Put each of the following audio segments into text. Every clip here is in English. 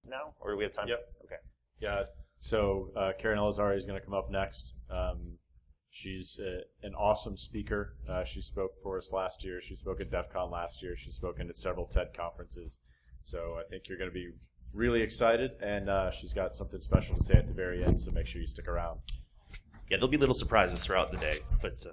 now, or do we have time? Yep. Okay. Yeah. So Keren Elazari is going to come up next. She's an awesome speaker. She spoke for us last year. She spoke at DEF CON last year. She's spoken at several TED conferences. So I think you're going to be really excited, and she's got something special to say at the very end, so make sure you stick around. Yeah, there'll be little surprises throughout the day, but...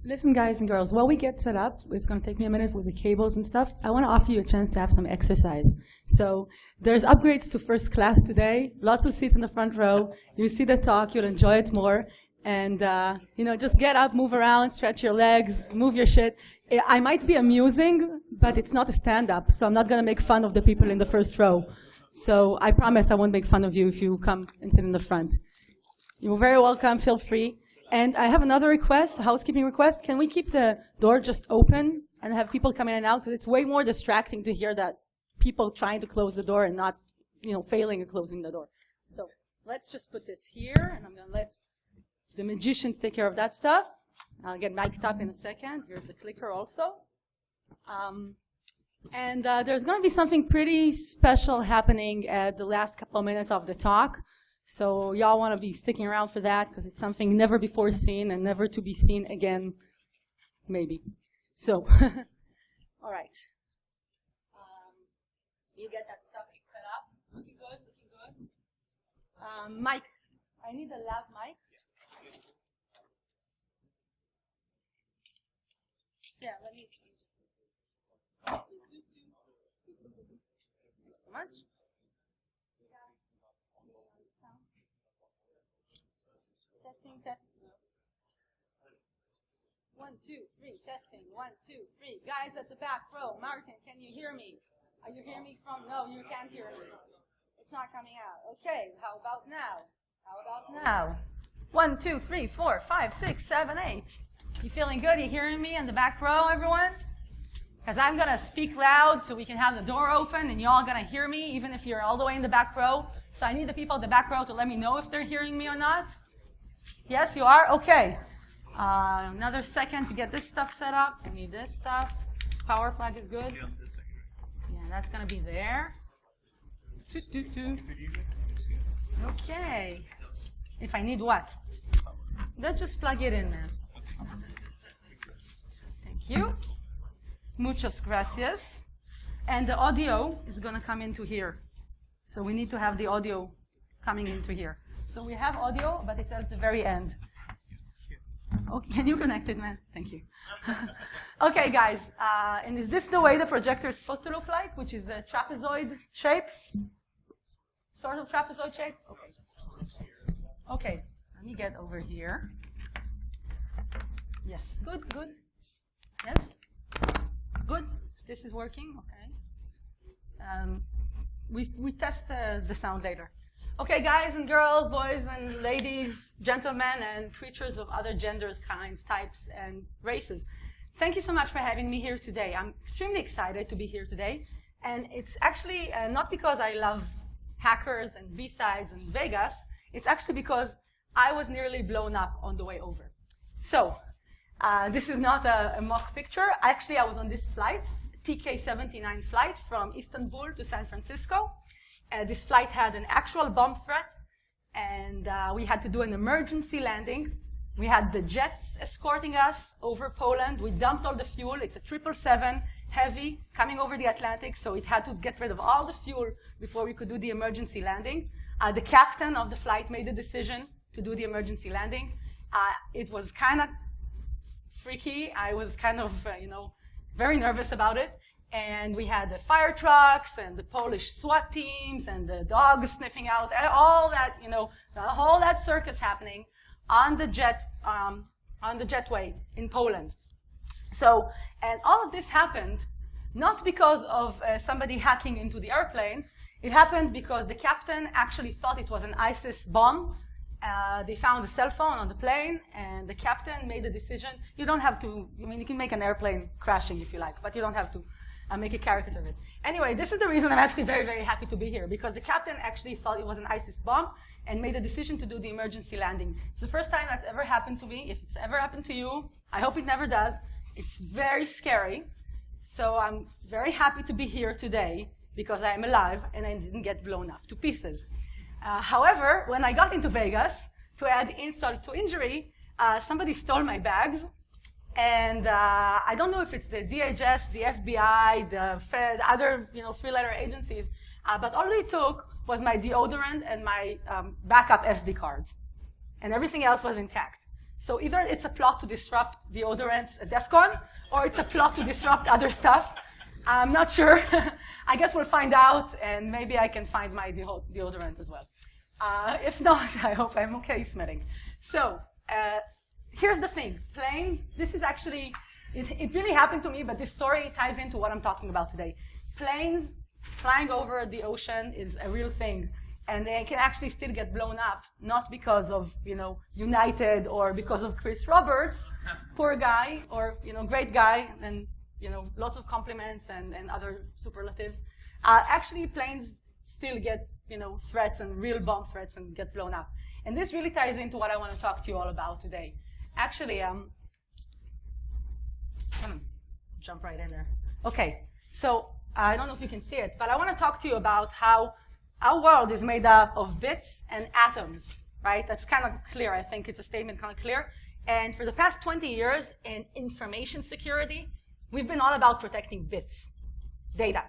Listen, guys and girls, while we get set up, it's going to take me a minute with the cables and stuff. I want to offer you a chance to have some exercise. So there's upgrades to first class today, lots of seats in the front row. You see the talk, you'll enjoy it more. And, just get up, move around, stretch your legs, move your shit. I might be amusing, but it's not a stand-up, so I'm not going to make fun of the people in the first row. So I promise I won't make fun of you if you come and sit in the front. You're very welcome, feel free. And I have another request, a housekeeping request. Can we keep the door just open and have people come in and out? Because it's way more distracting to hear that people trying to close the door and not, failing at closing the door. So let's just put this here, and I'm going to let the magicians take care of that stuff. I'll get mic'd up in a second. Here's the clicker also. There's going to be something pretty special happening at the last couple of minutes of the talk. So y'all want to be sticking around for that because it's something never before seen and never to be seen again, maybe. So, all right. You get that stuff set up. Looking good, looking good. Mic. I need a lav mic. Yeah, let me. So much. Testing. 1, 2, 3. Testing. 1, 2, 3. Guys at the back row. Martin, can you hear me? Are you hearing me from? No, you can't hear me. It's not coming out. Okay. How about now? How about now? 1, 2, 3, 4, 5, 6, 7, 8. You feeling good? You hearing me in the back row, everyone? Because I'm going to speak loud so we can have the door open and y'all going to hear me even if you're all the way in the back row. So I need the people in the back row to let me know if they're hearing me or not. Yes, you are? Okay. Another second to get this stuff set up. We need this stuff. Power plug is good. Yeah, that's going to be there. Okay. If I need what? Then just plug it in, man. Thank you. Muchas gracias. And the audio is going to come into here. So we need to have the audio coming into here. So we have audio, but it's at the very end. Okay, can you connect it, man? Thank you. Okay, guys. And is this the way the projector is supposed to look like, which is a trapezoid shape? Sort of trapezoid shape? Okay. Okay. Let me get over here. Yes. Good, good. Yes. Good. This is working. Okay. We test the sound later. Okay, guys and girls, boys and ladies, gentlemen, and creatures of other genders, kinds, types, and races. Thank you so much for having me here today. I'm extremely excited to be here today. And it's actually not because I love hackers and B-sides and Vegas. It's actually because I was nearly blown up on the way over. So this is not a mock picture. Actually, I was on this flight, TK-79 flight from Istanbul to San Francisco. This flight had an actual bomb threat, and we had to do an emergency landing. We had the jets escorting us over Poland. We dumped all the fuel. It's a 777 heavy coming over the Atlantic, so it had to get rid of all the fuel before we could do the emergency landing. The captain of the flight made the decision to do the emergency landing. It was kind of freaky. I was kind of, very nervous about it. And we had the fire trucks and the Polish SWAT teams and the dogs sniffing out, all that, all that circus happening on the jetway in Poland. So, and all of this happened not because of somebody hacking into the airplane. It happened because the captain actually thought it was an ISIS bomb. They found a cell phone on the plane, and the captain made a decision. You don't have to, you can make an airplane crashing if you like, but you don't have to make a caricature of it. Anyway, this is the reason I'm actually very, very happy to be here, because the captain actually thought it was an ISIS bomb and made a decision to do the emergency landing. It's the first time that's ever happened to me. If it's ever happened to you, I hope it never does. It's very scary. So I'm very happy to be here today. because I'm alive and I didn't get blown up to pieces. However, when I got into Vegas, to add insult to injury, somebody stole my bags. And I don't know if it's the DHS, the FBI, the Fed, other three-letter agencies, but all they took was my deodorant and my backup SD cards. And everything else was intact. So either it's a plot to disrupt deodorants at DEF CON, or it's a plot to disrupt other stuff. I'm not sure. I guess we'll find out, and maybe I can find my deodorant as well. If not, I hope I'm okay smelling. So here's the thing. Planes, this is actually, it really happened to me, but this story ties into what I'm talking about today. Planes flying over the ocean is a real thing. And they can actually still get blown up, not because of, United or because of Chris Roberts, poor guy, or, great guy, and, lots of compliments and other superlatives. Actually, planes still get, threats and real bomb threats and get blown up. And this really ties into what I want to talk to you all about today. Actually, I'm gonna jump right in there. Okay, so I don't know if you can see it, but I want to talk to you about how our world is made up of bits and atoms, right? That's kind of clear. I think it's a statement kind of clear. And for the past 20 years in information security, we've been all about protecting bits, data,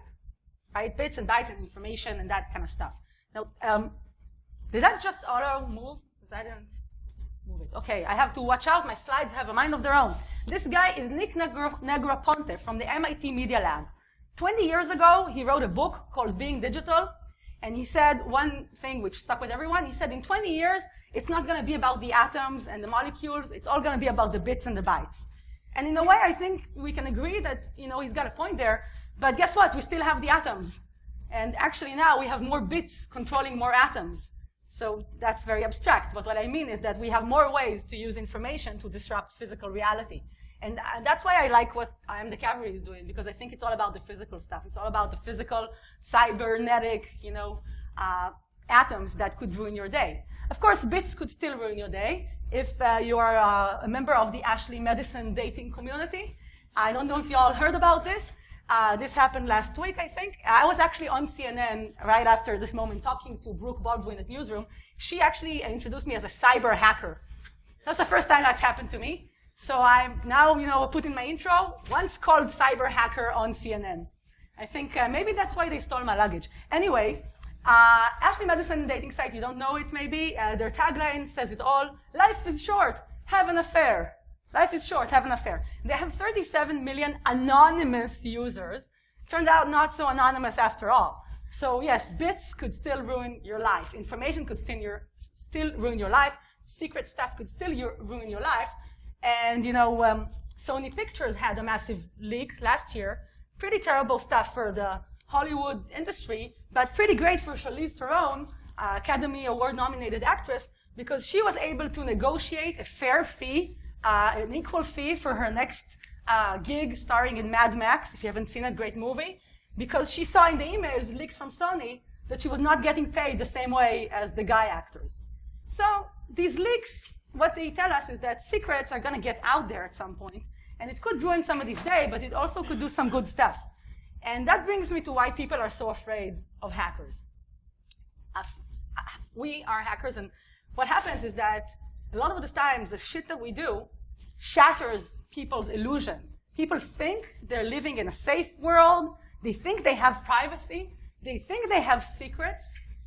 right? Bits and bytes and information and that kind of stuff. Now, did that just auto move? Because I didn't move it. Okay, I have to watch out. My slides have a mind of their own. This guy is Nick Negroponte from the MIT Media Lab. 20 years ago, he wrote a book called Being Digital. And he said one thing which stuck with everyone. He said, in 20 years, it's not going to be about the atoms and the molecules. It's all going to be about the bits and the bytes. And in a way, I think we can agree that he's got a point there. But guess what? We still have the atoms. And actually now we have more bits controlling more atoms. So that's very abstract. But what I mean is that we have more ways to use information to disrupt physical reality. And that's why I like what I Am the Cavalry is doing, because I think it's all about the physical stuff. It's all about the physical, cybernetic, atoms that could ruin your day. Of course, bits could still ruin your day if you are a member of the Ashley Madison dating community. I don't know if you all heard about this. This happened last week, I think. I was actually on CNN right after this moment talking to Brooke Baldwin at Newsroom. She actually introduced me as a cyber hacker. That's the first time that's happened to me. So I'm now, putting my intro, once called cyber hacker on CNN. I think maybe that's why they stole my luggage. Anyway, Ashley Madison dating site, you don't know it maybe. Their tagline says it all. Life is short, have an affair. Life is short, have an affair. They have 37 million anonymous users. Turned out not so anonymous after all. So yes, bits could still ruin your life. Information could still ruin your life. Secret stuff could still ruin your life. And, Sony Pictures had a massive leak last year. Pretty terrible stuff for the Hollywood industry, but pretty great for Charlize Theron, Academy Award-nominated actress, because she was able to negotiate a fair fee, an equal fee for her next gig starring in Mad Max. If you haven't seen it, great movie. Because she saw in the emails leaked from Sony that she was not getting paid the same way as the guy actors. So these leaks, what they tell us is that secrets are going to get out there at some point, and it could ruin somebody's day, but it also could do some good stuff. And that brings me to why people are so afraid of hackers. We are hackers, and what happens is that a lot of the times the shit that we do shatters people's illusion. People think they're living in a safe world. They think they have privacy. They think they have secrets.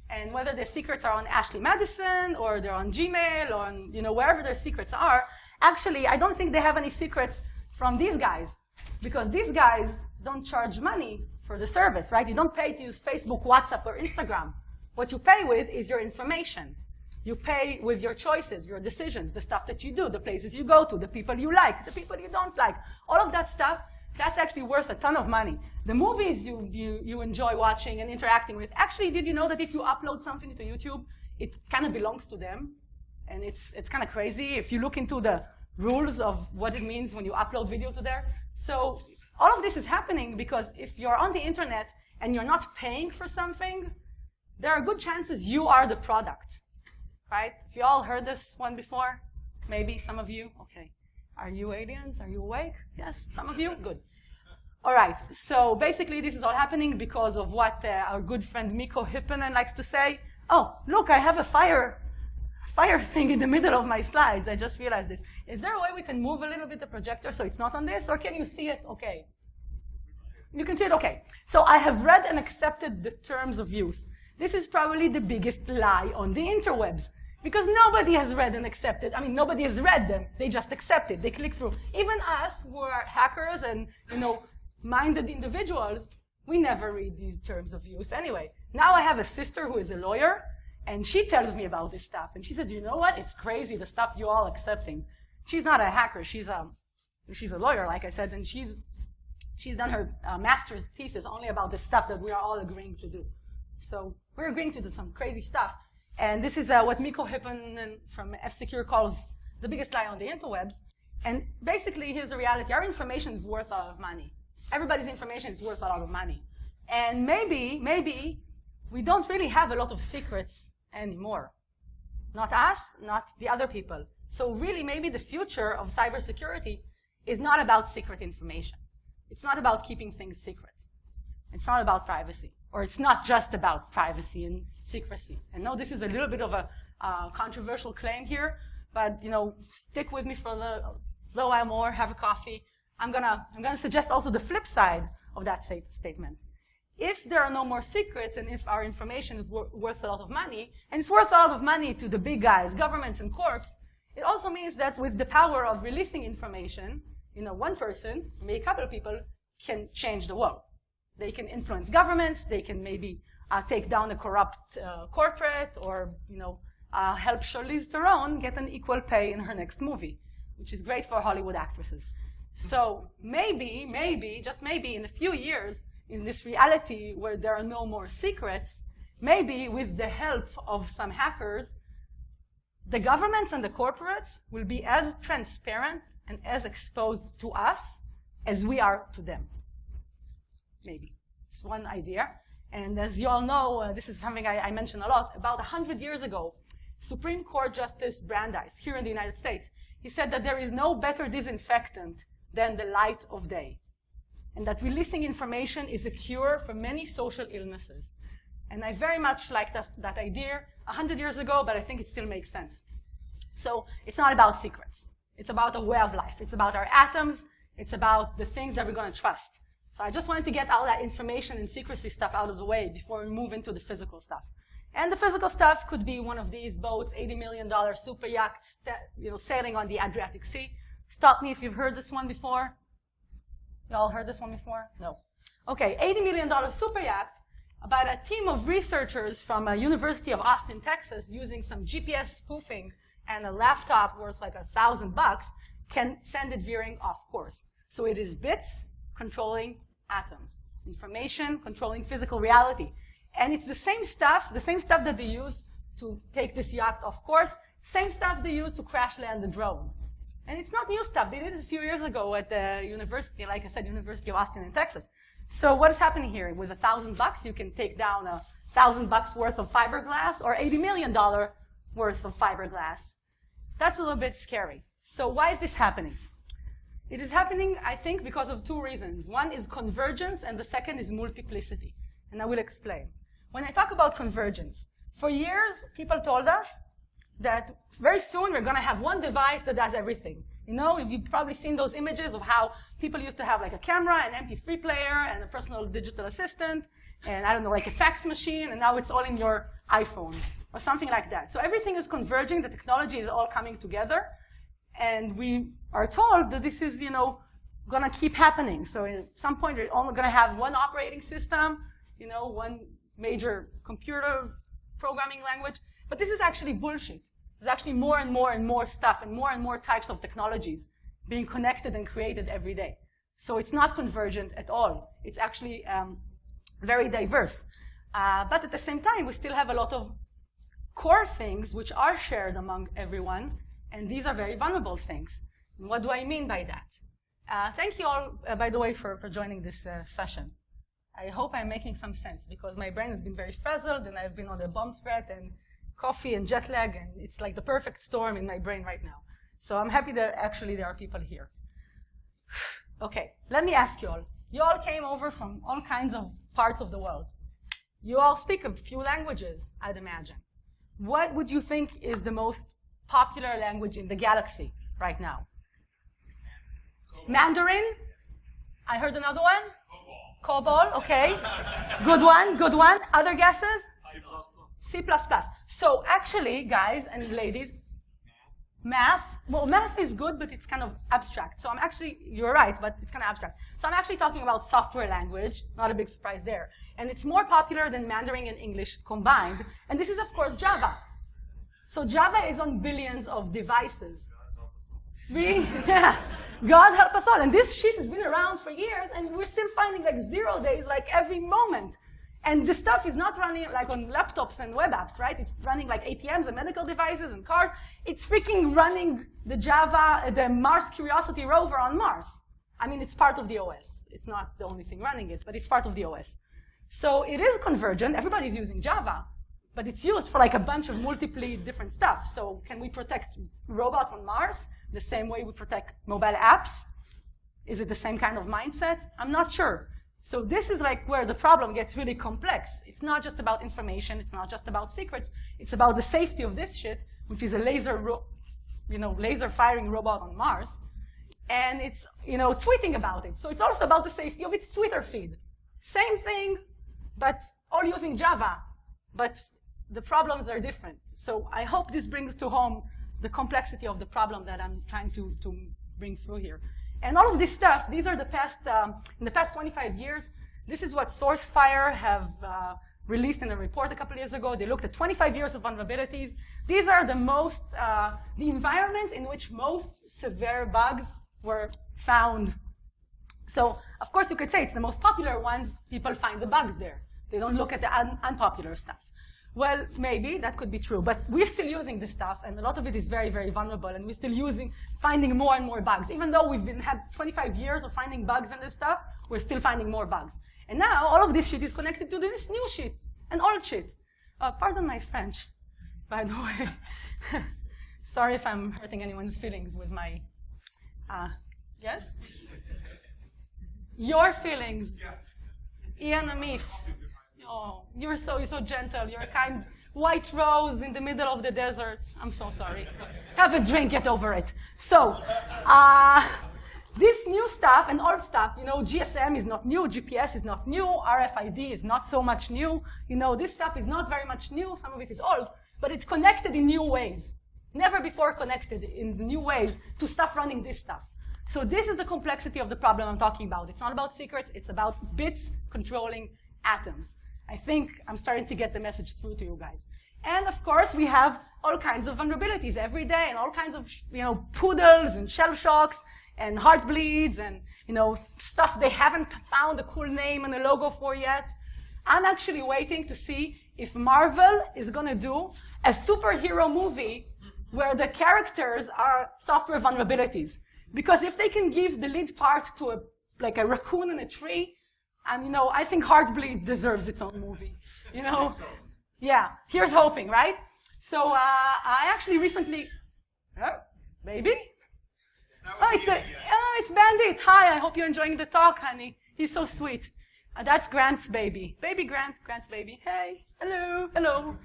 And whether their secrets are on Ashley Madison or they're on Gmail or on, wherever their secrets are, actually, I don't think they have any secrets from these guys, because these guys don't charge money for the service, right? You don't pay to use Facebook, WhatsApp, or Instagram. What you pay with is your information. You pay with your choices, your decisions, the stuff that you do, the places you go to, the people you like, the people you don't like. All of that stuff, that's actually worth a ton of money. The movies you enjoy watching and interacting with, actually, did you know that if you upload something to YouTube, it kind of belongs to them? And it's kind of crazy if you look into the rules of what it means when you upload video to there. So all of this is happening because if you're on the internet and you're not paying for something, there are good chances you are the product, right? If you all heard this one before, maybe some of you, okay. Are you aliens? Are you awake? Yes, some of you? Good. All right, so basically this is all happening because of what our good friend Mikko Hyppönen likes to say. Oh, look, I have a fire thing in the middle of my slides. I just realized this. Is there a way we can move a little bit the projector so it's not on this, or can you see it okay? You can see it okay. So I have read and accepted the terms of use. This is probably the biggest lie on the interwebs, because nobody has read and accepted. I mean, nobody has read them. They just accept it. They click through. Even us, who are hackers and, minded individuals, we never read these terms of use anyway. Now I have a sister who is a lawyer, and she tells me about this stuff. And she says, you know what? It's crazy, the stuff you're all accepting. She's not a hacker. She's a lawyer, like I said, and she's done her master's thesis only about the stuff that we are all agreeing to do. So we're agreeing to do some crazy stuff. And this is what Mikko Hyppönen from F-Secure calls the biggest lie on the interwebs. And basically, here's the reality. Our information is worth a lot of money. Everybody's information is worth a lot of money. And maybe we don't really have a lot of secrets anymore. Not us, not the other people. So really, maybe the future of cybersecurity is not about secret information. It's not about keeping things secret. It's not about privacy. Or it's not just about privacy and secrecy. I know this is a little bit of a controversial claim here, but stick with me for a little while more, have a coffee. I'm gonna suggest also the flip side of that statement. If there are no more secrets, and if our information is worth a lot of money, and it's worth a lot of money to the big guys, governments and corps, it also means that with the power of releasing information, one person, maybe a couple of people, can change the world. They can influence governments. They can maybe take down a corrupt corporate, or help Charlize Theron get an equal pay in her next movie, which is great for Hollywood actresses. So maybe, just maybe, in a few years, in this reality where there are no more secrets, maybe with the help of some hackers, the governments and the corporates will be as transparent and as exposed to us as we are to them. Maybe. It's one idea. And as you all know, this is something I mention a lot. About 100 years ago, Supreme Court Justice Brandeis, here in the United States, he said that there is no better disinfectant than the light of day, and that releasing information is a cure for many social illnesses. And I very much like that idea 100 years ago, but I think it still makes sense. So it's not about secrets. It's about a way of life. It's about our atoms. It's about the things that we're going to trust. So I just wanted to get all that information and secrecy stuff out of the way before we move into the physical stuff. And the physical stuff could be one of these boats, $80 million super yachts, sailing on the Adriatic Sea. Stop me if you've heard this one before. You all heard this one before? No. Okay, $80 million super yacht about a team of researchers from University of Austin, Texas, using some GPS spoofing and a laptop worth like $1,000, can send it veering off course. So it is bits controlling atoms, information controlling physical reality. And it's the same stuff that they used to take this yacht off course, same stuff they used to crash land the drone. And it's not new stuff. They did it a few years ago at the university, like I said, University of Austin in Texas. So what is happening here? With $1,000, you can take down $1,000 worth of fiberglass or $80 million worth of fiberglass. That's a little bit scary. So why is this happening? It is happening, I think, because of two reasons. One is convergence, and the second is multiplicity. And I will explain. When I talk about convergence, for years, people told us that very soon we're going to have one device that does everything. You've probably seen those images of how people used to have like a camera, an MP3 player, and a personal digital assistant, and I don't know, like a fax machine, and now it's all in your iPhone, or something like that. So everything is converging, the technology is all coming together, and we are told that this is, going to keep happening. So at some point, we're only going to have one operating system, one major computer programming language. But this is actually bullshit. There's actually more and more stuff and more types of technologies being connected and created every day. So it's not convergent at all. It's actually very diverse. But at the same time, we still have a lot of core things which are shared among everyone, and these are very vulnerable things. And what do I mean by that? Thank you all, by the way, for joining this session. I hope I'm making some sense, because my brain has been very frazzled, and I've been on a bomb threat and coffee and jet lag, and it's like the perfect storm in my brain right now. So I'm happy that actually there are people here. Okay, let me ask you all, You all came over from all kinds of parts of the world. You all speak a few languages, I'd imagine. What would you think is the most popular language in the galaxy right now? Mandarin? I heard another one? COBOL, okay. Good one, good one. Other guesses? C++. So actually, guys and ladies, math, well, math is good, but it's kind of abstract. So I'm actually, you're right, but it's kind of abstract. So I'm actually talking about software language, not a big surprise there. And it's more popular than Mandarin and English combined. And this is, of course, Java. So Java is on billions of devices. Yeah. God help us all. And this shit has been around for years, and we're still finding like 0 days like every moment. And this stuff is not running like on laptops and web apps, right? It's running like ATMs and medical devices and cars. It's freaking running the Java, the Mars Curiosity rover on Mars. I mean, it's part of the OS. It's not the only thing running it, but it's part of the OS. So it is convergent. Everybody's using Java, but it's used for like a bunch of multiply different stuff. So can we protect robots on Mars the same way we protect mobile apps? Is it the same kind of mindset? I'm not sure. So this is like where the problem gets really complex. It's not just about information. It's not just about secrets. It's about the safety of this shit, which is a laser firing robot on Mars. And it's, tweeting about it. So it's also about the safety of its Twitter feed. Same thing, but all using Java. But the problems are different. So I hope this brings to home the complexity of the problem that I'm trying to bring through here. And all of this stuff, these are in the past 25 years, this is what SourceFire have released in a report a couple of years ago. They looked at 25 years of vulnerabilities. These are the environments in which most severe bugs were found. So, of course, you could say it's the most popular ones. People find the bugs there. They don't look at the unpopular stuff. Well, maybe that could be true, but we're still using this stuff, and a lot of it is very, very vulnerable, and we're still finding more and more bugs. Even though we've had 25 years of finding bugs in this stuff, we're still finding more bugs. And now, all of this shit is connected to this new shit, and old shit. Pardon my French, by the way. Sorry if I'm hurting anyone's feelings with my, yes? Your feelings. Ian Amit. Oh, you're so gentle. You're a kind white rose in the middle of the desert. I'm so sorry. Have a drink, get over it. So, this new stuff and old stuff, GSM is not new, GPS is not new, RFID is not so much new. This stuff is not very much new. Some of it is old, but it's connected in new ways. Never before connected in new ways to stuff running this stuff. So this is the complexity of the problem I'm talking about. It's not about secrets. It's about bits controlling atoms. I think I'm starting to get the message through to you guys. And of course, we have all kinds of vulnerabilities every day, and all kinds of, poodles and shell shocks and heartbleeds and, stuff they haven't found a cool name and a logo for yet. I'm actually waiting to see if Marvel is going to do a superhero movie where the characters are software vulnerabilities. Because if they can give the lead part to a raccoon in a tree, and, I think Heartbleed deserves its own movie, Yeah, here's hoping, right? So I actually recently, baby? It's Bandit. Hi, I hope you're enjoying the talk, honey. He's so sweet. That's Grant's baby. Baby Grant's baby. Hey, hello.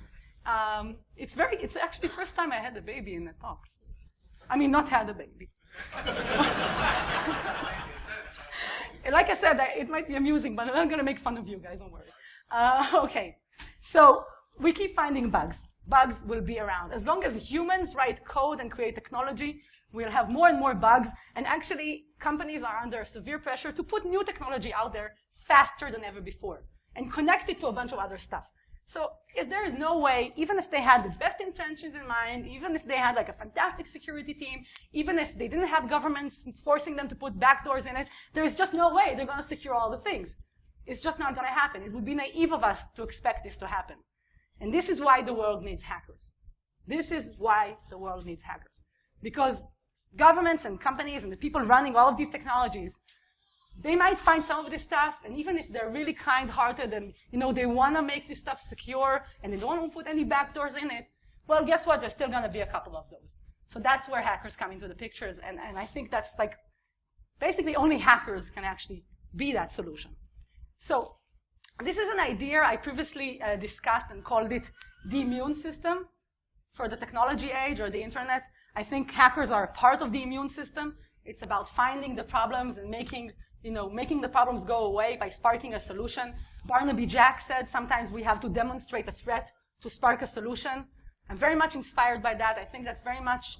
It's actually the first time I had a baby in a talk. I mean, not had a baby. Like I said, it might be amusing, but I'm not going to make fun of you guys, don't worry. Okay, so we keep finding bugs. Bugs will be around. As long as humans write code and create technology, we'll have more and more bugs, and actually, companies are under severe pressure to put new technology out there faster than ever before, and connect it to a bunch of other stuff. So if there is no way, even if they had the best intentions in mind, even if they had like a fantastic security team, even if they didn't have governments forcing them to put backdoors in it, there's just no way they're going to secure all the things. It's just not going to happen. It would be naive of us to expect this to happen. And this is why the world needs hackers. This is why the world needs hackers. Because governments and companies and the people running all of these technologies, they might find some of this stuff, and even if they're really kind-hearted and, they want to make this stuff secure and they don't want to put any backdoors in it, well, guess what? There's still going to be a couple of those. So that's where hackers come into the pictures, and I think that's basically only hackers can actually be that solution. So this is an idea I previously discussed and called it the immune system for the technology age or the internet. I think hackers are a part of the immune system. It's about finding the problems and making the problems go away by sparking a solution. Barnaby Jack said sometimes we have to demonstrate a threat to spark a solution. I'm very much inspired by that. I think that's very much,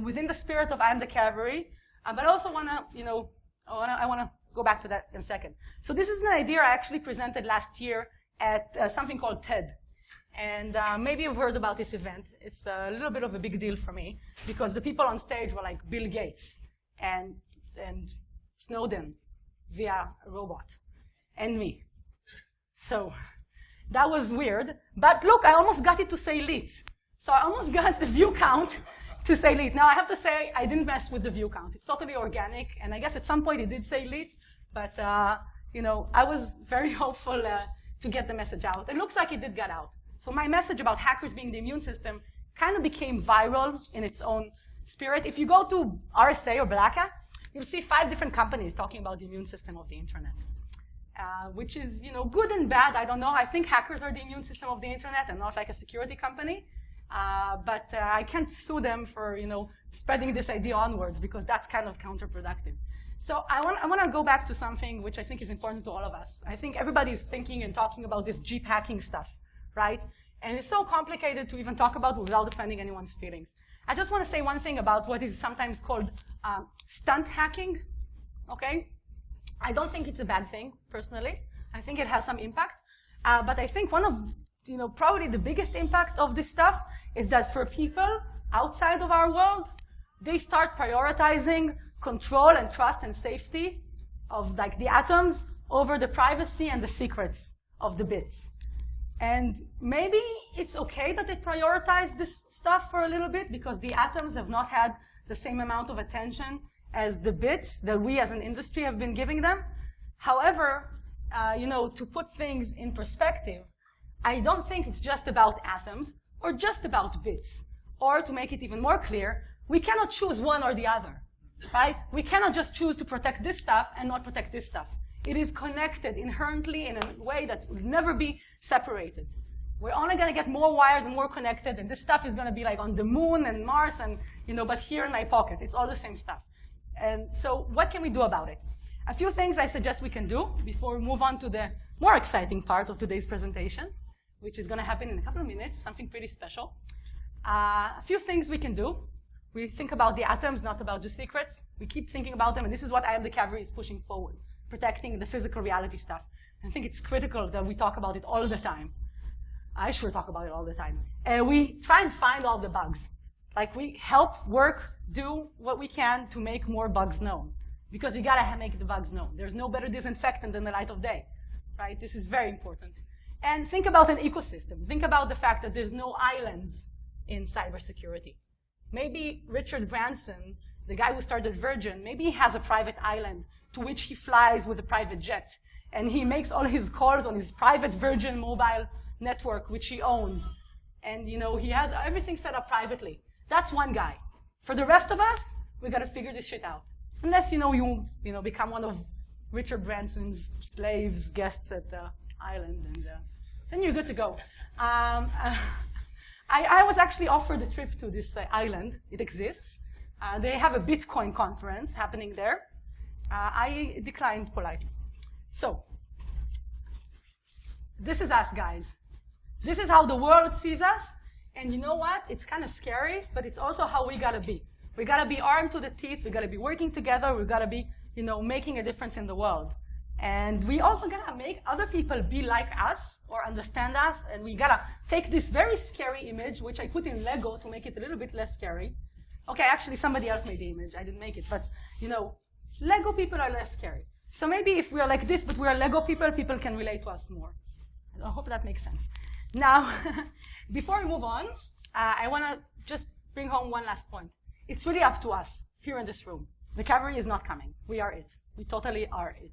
within the spirit of I Am the Cavalry. But I also I want to go back to that in a second. So this is an idea I actually presented last year at something called TED. And maybe you've heard about this event. It's a little bit of a big deal for me because the people on stage were like Bill Gates and Snowden via a robot and me. So that was weird. But look, I almost got it to say lit. So I almost got the view count to say lit. Now I have to say I didn't mess with the view count. It's totally organic. And I guess at some point it did say lit. But, I was very hopeful to get the message out. It looks like it did get out. So my message about hackers being the immune system kind of became viral in its own spirit. If you go to RSA or Black Hat, you'll see 5 different companies talking about the immune system of the internet, which is, good and bad. I don't know. I think hackers are the immune system of the internet and not like a security company. But I can't sue them for, spreading this idea onwards because that's kind of counterproductive. So I want to go back to something which I think is important to all of us. I think everybody's thinking and talking about this Jeep hacking stuff, right? And it's so complicated to even talk about without offending anyone's feelings. I just want to say one thing about what is sometimes called stunt hacking, okay? I don't think it's a bad thing, personally. I think it has some impact. But I think one of, probably the biggest impact of this stuff is that for people outside of our world, they start prioritizing control and trust and safety of like the atoms over the privacy and the secrets of the bits. And maybe it's okay that they prioritize this stuff for a little bit because the atoms have not had the same amount of attention as the bits that we as an industry have been giving them. However, to put things in perspective, I don't think it's just about atoms or just about bits. Or to make it even more clear, we cannot choose one or the other, right? We cannot just choose to protect this stuff and not protect this stuff. It is connected inherently in a way that will never be separated. We're only going to get more wired and more connected, and this stuff is going to be like on the moon and Mars and, but here in my pocket. It's all the same stuff. And so what can we do about it? A few things I suggest we can do before we move on to the more exciting part of today's presentation, which is going to happen in a couple of minutes, something pretty special. A few things we can do. We think about the atoms, not about the secrets. We keep thinking about them, and this is what I Am the Cavalry is pushing forward, protecting the physical reality stuff. I think it's critical that we talk about it all the time. I sure talk about it all the time. And we try and find all the bugs. Like we help do what we can to make more bugs known. Because we gotta make the bugs known. There's no better disinfectant than the light of day, right? This is very important. And think about an ecosystem. Think about the fact that there's no islands in cybersecurity. Maybe Richard Branson, the guy who started Virgin, maybe he has a private island to which he flies with a private jet. And he makes all his calls on his private Virgin mobile network, which he owns. And, he has everything set up privately. That's one guy. For the rest of us, we got to figure this shit out. Unless, you become one of Richard Branson's slaves, guests at the island, and then you're good to go. I was actually offered a trip to this island. It exists. They have a Bitcoin conference happening there. I declined politely. So, this is us, guys. This is how the world sees us. And you know what? It's kind of scary, but it's also how we gotta be. We gotta be armed to the teeth. We gotta be working together. We gotta be, making a difference in the world. And we also gotta make other people be like us or understand us. And we gotta take this very scary image, which I put in Lego to make it a little bit less scary. Okay, actually somebody else made the image. I didn't make it. But, Lego people are less scary. So maybe if we are like this, but we are Lego people, people can relate to us more. I hope that makes sense. Now, before we move on, I want to just bring home one last point. It's really up to us here in this room. The cavalry is not coming. We are it. We totally are it.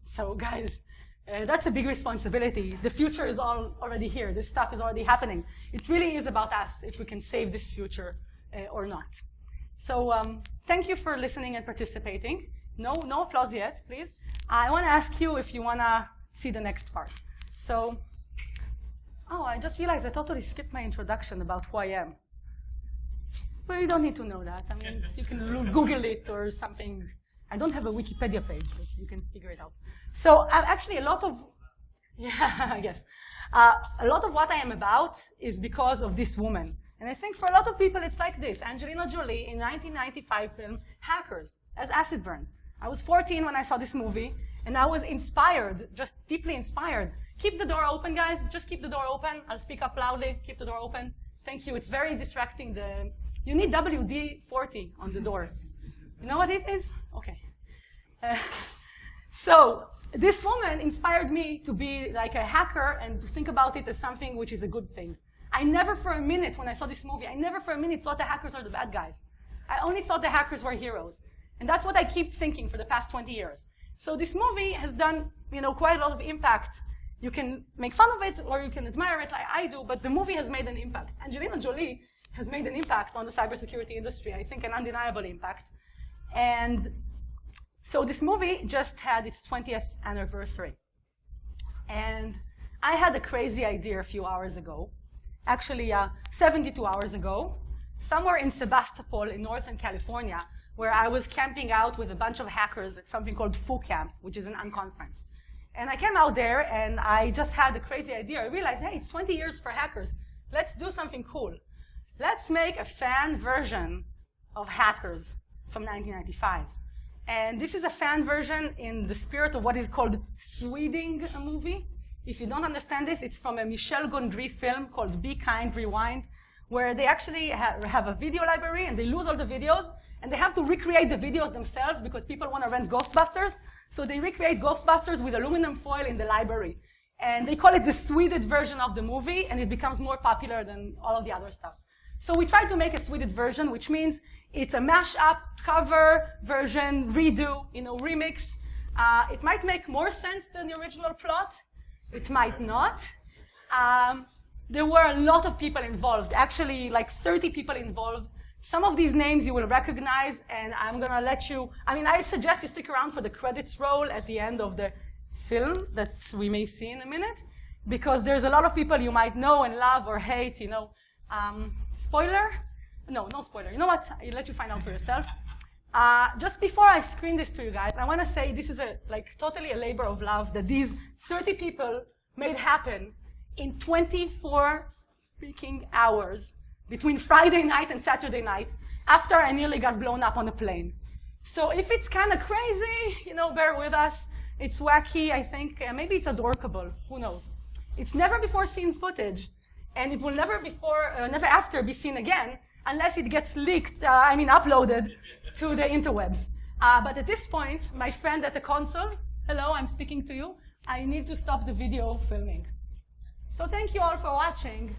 So, guys, that's a big responsibility. The future is already here. This stuff is already happening. It really is about us if we can save this future or not. So, thank you for listening and participating. No applause yet, please. I want to ask you if you want to see the next part. So, I just realized I totally skipped my introduction about who I am. But you don't need to know that. I mean, you can Google it or something. I don't have a Wikipedia page, but you can figure it out. So actually a lot of what I am about is because of this woman. And I think for a lot of people it's like this. Angelina Jolie in 1995 film Hackers as acid burn. I was 14 when I saw this movie, and I was inspired, just deeply inspired. Keep the door open, guys. Just keep the door open. I'll speak up loudly. Keep the door open. Thank you. It's very distracting. You need WD-40 on the door. You know what it is? Okay. So this woman inspired me to be like a hacker and to think about it as something which is a good thing. I never for a minute, when I saw this movie, I never for a minute thought the hackers are the bad guys. I only thought the hackers were heroes. And that's what I keep thinking for the past 20 years. So this movie has done, quite a lot of impact. You can make fun of it or you can admire it like I do, but the movie has made an impact. Angelina Jolie has made an impact on the cybersecurity industry, I think an undeniable impact. And so this movie just had its 20th anniversary. And I had a crazy idea a few hours ago, actually 72 hours ago, somewhere in Sebastopol in Northern California, where I was camping out with a bunch of hackers at something called Foo Camp, which is an unconference. And I came out there and I just had a crazy idea. I realized, hey, it's 20 years for hackers. Let's do something cool. Let's make a fan version of Hackers from 1995. And this is a fan version in the spirit of what is called Sweding a movie. If you don't understand this, it's from a Michel Gondry film called Be Kind, Rewind, where they actually have a video library and they lose all the videos and they have to recreate the videos themselves because people want to rent Ghostbusters. So they recreate Ghostbusters with aluminum foil in the library. And they call it the Sweded version of the movie, and it becomes more popular than all of the other stuff. So we tried to make a Sweded version, which means it's a mashup, cover, version, redo, remix. It might make more sense than the original plot. It might not. There were a lot of people involved, actually like 30 people involved. Some of these names you will recognize, and I'm going to let you, I suggest you stick around for the credits roll at the end of the film that we may see in a minute, because there's a lot of people you might know and love or hate, Spoiler? No spoiler. You know what? I'll let you find out for yourself. Just before I screen this to you guys, I want to say this is totally a labor of love that these 30 people made happen in 24 freaking hours between Friday night and Saturday night after I nearly got blown up on a plane. So if it's kind of crazy, bear with us. It's wacky, I think. Maybe it's adorkable. Who knows? It's never before seen footage, and it will never after be seen again unless it gets leaked, uploaded to the interwebs. But at this point, my friend at the console, hello, I'm speaking to you. I need to stop the video filming. So thank you all for watching.